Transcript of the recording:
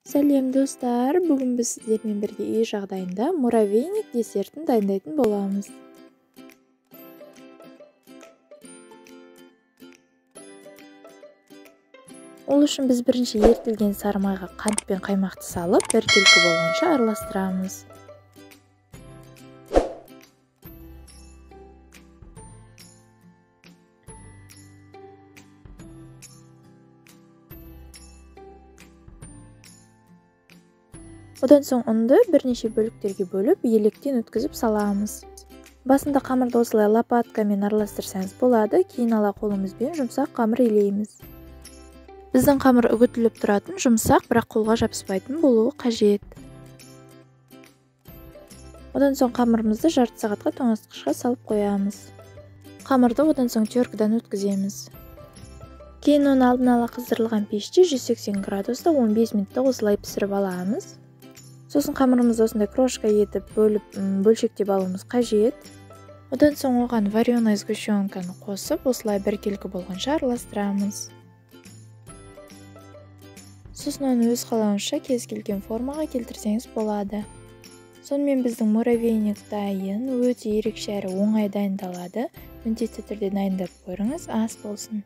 Сәлем достар, бүгін біз сіздермен бірге үй жағдайында муравейник десертін дайындайтын боламыз. Ол үшін біз бірінші ерітілген сары майға қант пен қаймақты салып, біркелкі болғанша араластырамыз. Одан соң ұнды бірнеше бөліктерге бөліп, електен өткізіп саламыз. Басында қамырды осылай лопаткамен араластырсаңыз болады, кейін ала қолымызбен жұмсақ қамыр илейміз. Біздің қамыр үгітіліп тұратын жұмсақ, бірақ қолға жабыспайтын болуы қажет. Одан соң қамырымызды жарты сағатқа тоңазытқышқа салып қоямыз. Қамырды одан соң теркіден өткіземіз. Кейін оны алдын ала қыздырылған пеште 180 градуста 15 минутта осылай пісіріп аламыз. Сосын қамырымызды осындай крошка етіп бөлшектеп алуымыз қажет. Одан соң оған вареная сгущенканы қосып, осылай біркелкі болғанша араластырамыз. Сосын оны өз қалауыңызша кез келген формаға келтірсеңіз болады. Сонымен біздің муравейник дайын, өте ерекше әрі оңай дайындалады. Міндетті түрде дайындап көріңіз, ас болсын.